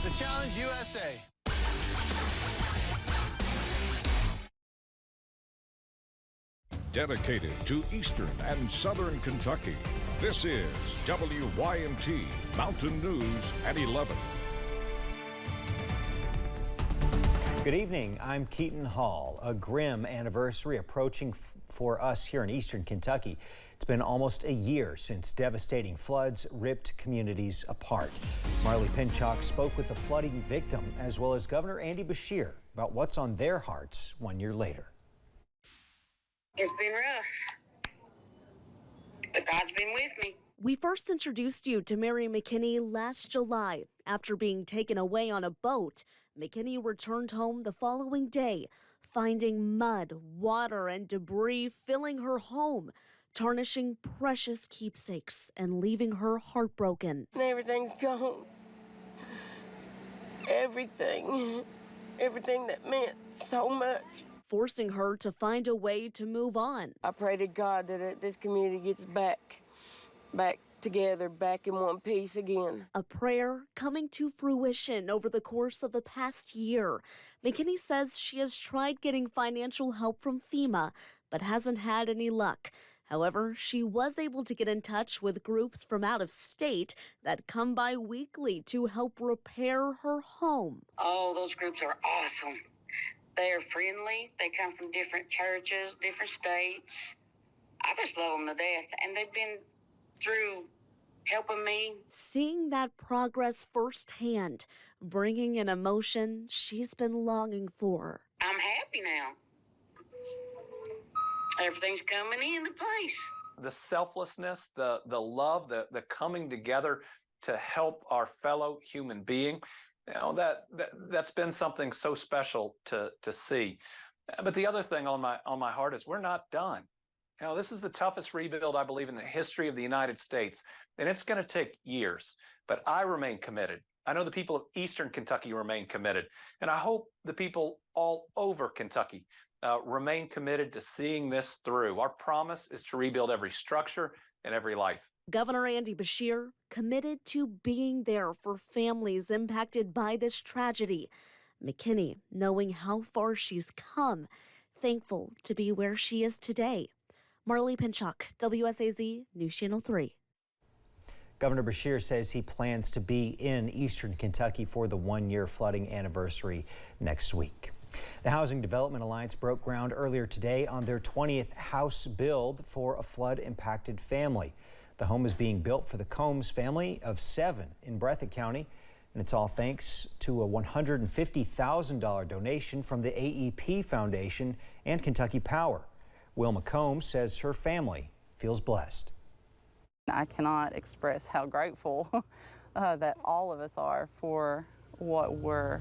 the Challenge USA. Dedicated to Eastern and Southern Kentucky, this is WYMT Mountain News at 11. Good evening, I'm Keaton Hall. A grim anniversary approaching for us here in Eastern Kentucky. It's been almost a year since devastating floods ripped communities apart. Marley Pinchuk spoke with the flooding victim as well as Governor Andy Beshear about what's on their hearts 1 year later. It's been rough, but God's been with me. We first introduced you to Mary McKinney last July. After being taken away on a boat, McKinney returned home the following day, finding mud, water, and debris filling her home, tarnishing precious keepsakes and leaving her heartbroken. Everything's gone. Everything that meant so much. Forcing her to find a way to move on. I pray to God that this community gets back together, back in one piece again. A prayer coming to fruition over the course of the past year. McKinney says she has tried getting financial help from FEMA, but hasn't had any luck. However, she was able to get in touch with groups from out of state that come by weekly to help repair her home. Oh, those groups are awesome. They are friendly. They come from different churches, different states. I just love them to death, and they've been through helping me. Seeing that progress firsthand, bringing an emotion she's been longing for. I'm happy now. Everything's coming into place. The selflessness, the love, the coming together to help our fellow human being, you know, that's been something so special to see. But the other thing on my heart is we're not done. You know, this is the toughest rebuild, I believe, in the history of the United States, and it's going to take years. But I remain committed. I know the people of Eastern Kentucky remain committed, and I hope the people all over Kentucky remain committed to seeing this through. Our promise is to rebuild every structure and every life. Governor Andy Beshear committed to being there for families impacted by this tragedy. McKinney, knowing how far she's come, thankful to be where she is today. Marley Pinchuk, WSAZ News Channel 3. Governor Beshear says he plans to be in Eastern Kentucky for the 1 year flooding anniversary next week. The Housing Development Alliance broke ground earlier today on their 20th house build for a flood-impacted family. The home is being built for the Combs family of 7 in Breathitt County, and it's all thanks to a $150,000 donation from the AEP Foundation and Kentucky Power. Wilma Combs says her family feels blessed. I cannot express how grateful that all of us are for what we're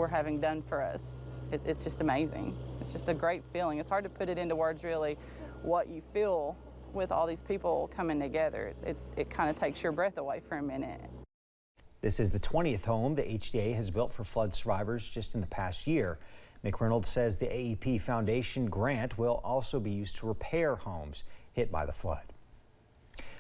having done for us. It's just amazing. It's just a great feeling. It's hard to put it into words, really, what you feel with all these people coming together. It kind of takes your breath away for a minute. This is the 20th home the HDA has built for flood survivors just in the past year. McReynolds says the AEP Foundation grant will also be used to repair homes hit by the flood.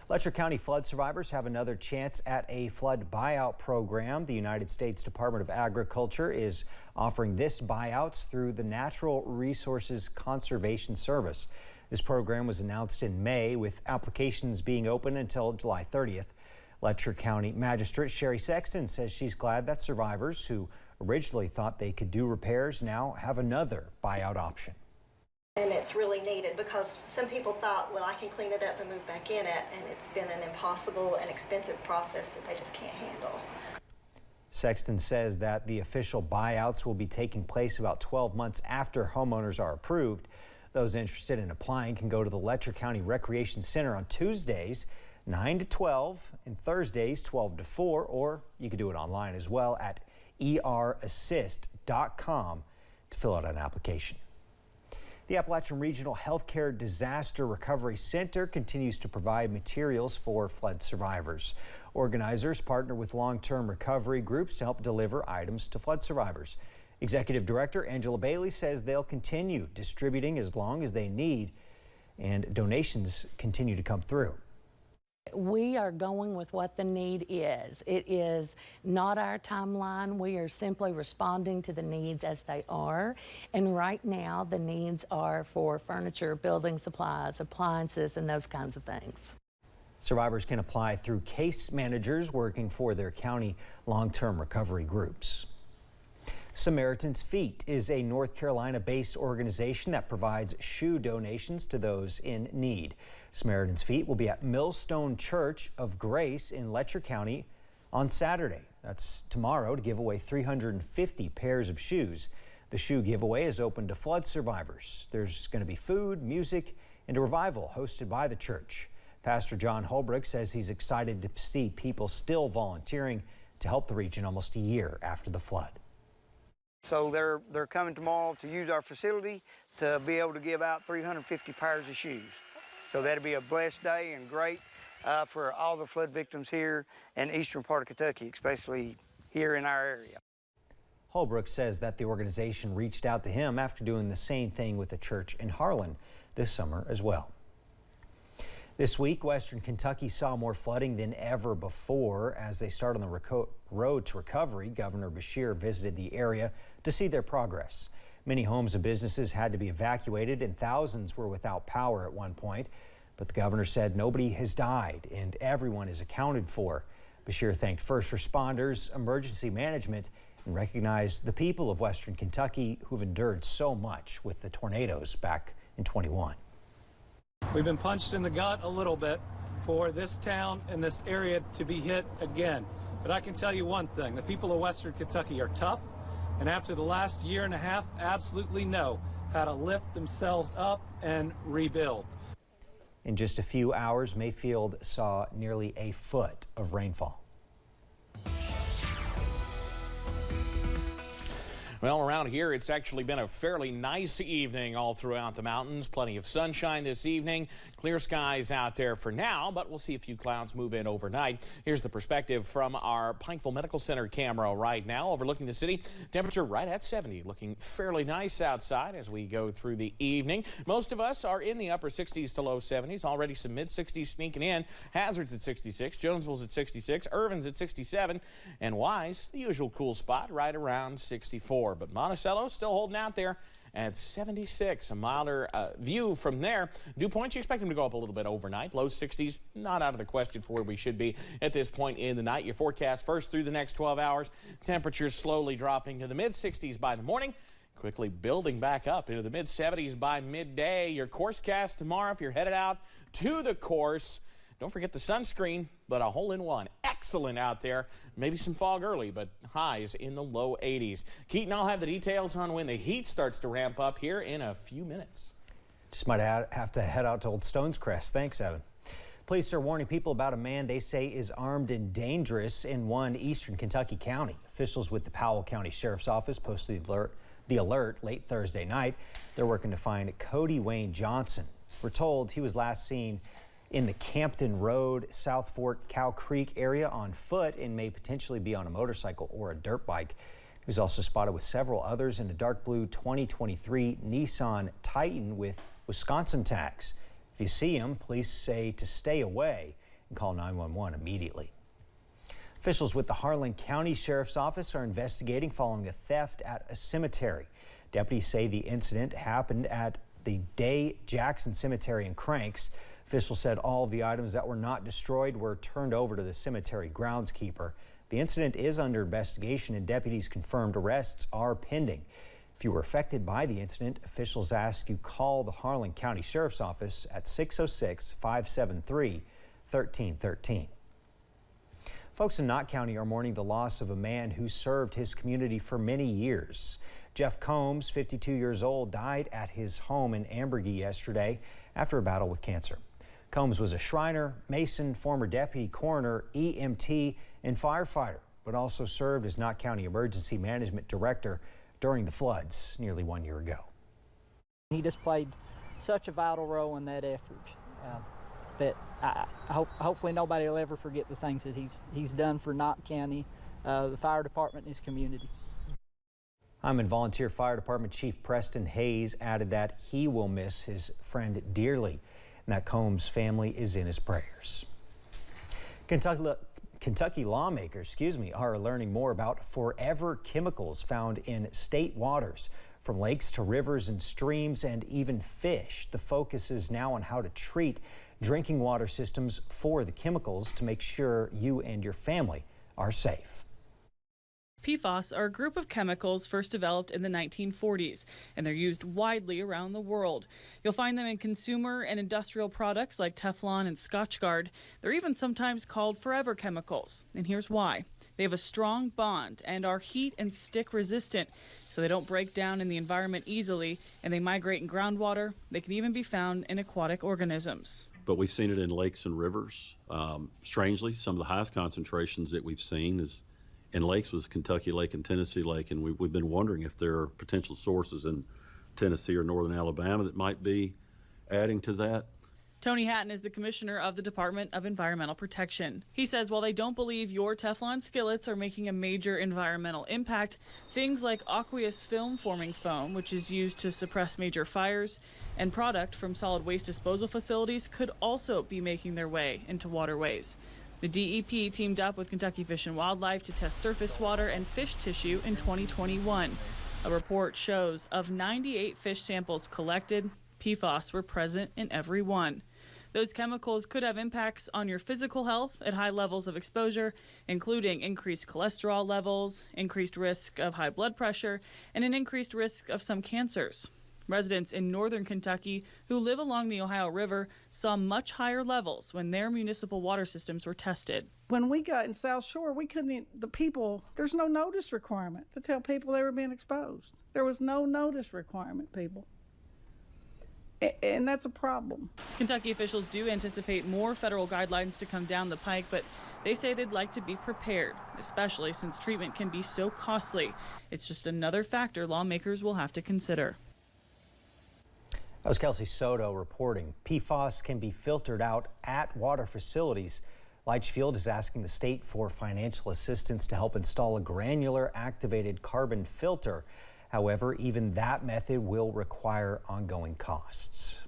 Letcher County flood survivors have another chance at a flood buyout program. The United States Department of Agriculture is offering this buyouts through the Natural Resources Conservation Service. This program was announced in May, with applications being open until July 30th. Letcher County Magistrate Sherry Sexton says she's glad that survivors who originally thought they could do repairs now have another buyout option. And it's really needed because some people thought, well, I can clean it up and move back in it, and it's been an impossible and expensive process that they just can't handle. Sexton says that the official buyouts will be taking place about 12 months after homeowners are approved. Those interested in applying can go to the Letcher County Recreation Center on Tuesdays 9 to 12 and Thursdays 12 to 4, or you can do it online as well at erassist.com to fill out an application. The Appalachian Regional Healthcare Disaster Recovery Center continues to provide materials for flood survivors. Organizers partner with long-term recovery groups to help deliver items to flood survivors. Executive Director Angela Bailey says they'll continue distributing as long as they need, and donations continue to come through. We are going with what the need is. It is not our timeline. We are simply responding to the needs as they are. And right now, the needs are for furniture, building supplies, appliances, and those kinds of things. Survivors can apply through case managers working for their county long-term recovery groups. Samaritan's Feet is a North Carolina-based organization that provides shoe donations to those in need. Samaritan's Feet will be at Millstone Church of Grace in Letcher County on Saturday. That's tomorrow, to give away 350 pairs of shoes. The shoe giveaway is open to flood survivors. There's going to be food, music, and a revival hosted by the church. Pastor John Holbrook says he's excited to see people still volunteering to help the region almost a year after the flood. So they're coming tomorrow to use our facility to be able to give out 350 pairs of shoes. So that'll be a blessed day and great for all the flood victims here in the eastern part of Kentucky, especially here in our area. Holbrook says that the organization reached out to him after doing the same thing with a church in Harlan this summer as well. This week, Western Kentucky saw more flooding than ever before. As they start on the road to recovery, Governor Beshear visited the area to see their progress. Many homes and businesses had to be evacuated and thousands were without power at one point. But the governor said nobody has died and everyone is accounted for. Beshear thanked first responders, emergency management, and recognized the people of Western Kentucky who've endured so much with the tornadoes back in 21. We've been punched in the gut a little bit for this town and this area to be hit again. But I can tell you one thing, the people of Western Kentucky are tough, and after the last year and a half, absolutely know how to lift themselves up and rebuild. In just a few hours, Mayfield saw nearly a foot of rainfall. Well, around here, it's actually been a fairly nice evening all throughout the mountains. Plenty of sunshine this evening. Clear skies out there for now, but we'll see a few clouds move in overnight. Here's the perspective from our Pikeville Medical Center camera right now overlooking the city. Temperature right at 70, looking fairly nice outside as we go through the evening. Most of us are in the upper 60s to low 70s. Already some mid-60s sneaking in. Hazard's at 66, Jonesville's at 66, Irvin's at 67, and Wise, the usual cool spot, right around 64. But Monticello still holding out there at 76. A milder view from there. Dew points, you expect them to go up a little bit overnight. Low 60s, not out of the question for where we should be at this point in the night. Your forecast first through the next 12 hours. Temperatures slowly dropping to the mid-60s by the morning. Quickly building back up into the mid-70s by midday. Your course cast tomorrow if you're headed out to the course. Don't forget the sunscreen, but a hole-in-one. Excellent out there. Maybe some fog early, but highs in the low 80s. Keaton, I'll have the details on when the heat starts to ramp up here in a few minutes. Just might have to head out to Old Stones Crest. Thanks, Evan. Police are warning people about a man they say is armed and dangerous in one eastern Kentucky county. Officials with the Powell County Sheriff's Office posted the alert late Thursday night. They're working to find Cody Wayne Johnson. We're told he was last seen in the Campton Road, South Fork, Cow Creek area on foot and may potentially be on a motorcycle or a dirt bike. He was also spotted with several others in a dark blue 2023 Nissan Titan with Wisconsin tags. If you see him, police say to stay away and call 911 immediately. Officials with the Harlan County Sheriff's Office are investigating following a theft at a cemetery. Deputies say the incident happened at the Day Jackson Cemetery in Cranks. Officials said all of the items that were not destroyed were turned over to the cemetery groundskeeper. The incident is under investigation and deputies confirmed arrests are pending. If you were affected by the incident, officials ask you call the Harlan County Sheriff's Office at 606-573-1313. Folks in Knott County are mourning the loss of a man who served his community for many years. Jeff Combs, 52 years old, died at his home in Ambergee yesterday after a battle with cancer. Combs was a Shriner, Mason, former deputy coroner, EMT, and firefighter, but also served as Knott County Emergency Management Director during the floods nearly 1 year ago. He just played such a vital role in that effort that hopefully nobody will ever forget the things that he's done for Knott County, the fire department, and his community. Hyman Volunteer Fire Department Chief Preston Hayes added that he will miss his friend dearly and that Combs' family is in his prayers. Kentucky lawmakers, are learning more about forever chemicals found in state waters, from lakes to rivers and streams and even fish. The focus is now on how to treat drinking water systems for the chemicals to make sure you and your family are safe. PFAS are a group of chemicals first developed in the 1940s, and they're used widely around the world. You'll find them in consumer and industrial products like Teflon and Scotchgard. They're even sometimes called forever chemicals, and here's why. They have a strong bond and are heat and stick resistant, so they don't break down in the environment easily, and they migrate in groundwater. They can even be found in aquatic organisms. But we've seen it in lakes and rivers. Strangely, some of the highest concentrations that we've seen is in lakes was Kentucky Lake and Tennessee Lake, and we've been wondering if there are potential sources in Tennessee or northern Alabama that might be adding to that. Tony Hatton is the commissioner of the Department of Environmental Protection. He says while they don't believe your Teflon skillets are making a major environmental impact, things like aqueous film forming foam, which is used to suppress major fires, and product from solid waste disposal facilities could also be making their way into waterways. The DEP teamed up with Kentucky Fish and Wildlife to test surface water and fish tissue in 2021. A report shows of 98 fish samples collected, PFAS were present in every one. Those chemicals could have impacts on your physical health at high levels of exposure, including increased cholesterol levels, increased risk of high blood pressure, and an increased risk of some cancers. Residents in northern Kentucky who live along the Ohio River saw much higher levels when their municipal water systems were tested. When we got in South Shore, we couldn't, there's no notice requirement to tell people they were being exposed. There was no notice requirement, people. And that's a problem. Kentucky officials do anticipate more federal guidelines to come down the pike, but they say they'd like to be prepared, especially since treatment can be so costly. It's just another factor lawmakers will have to consider. That was Kelsey Soto reporting. PFAS can be filtered out at water facilities. Litchfield is asking the state for financial assistance to help install a granular activated carbon filter. However, even that method will require ongoing costs.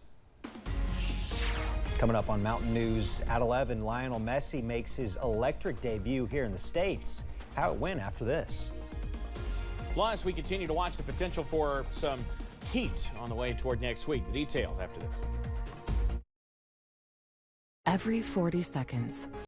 Coming up on Mountain News at 11, Lionel Messi makes his electric debut here in the States. How it went after this. Plus, we continue to watch the potential for some heat on the way toward next week. The details after this. Every 40 seconds,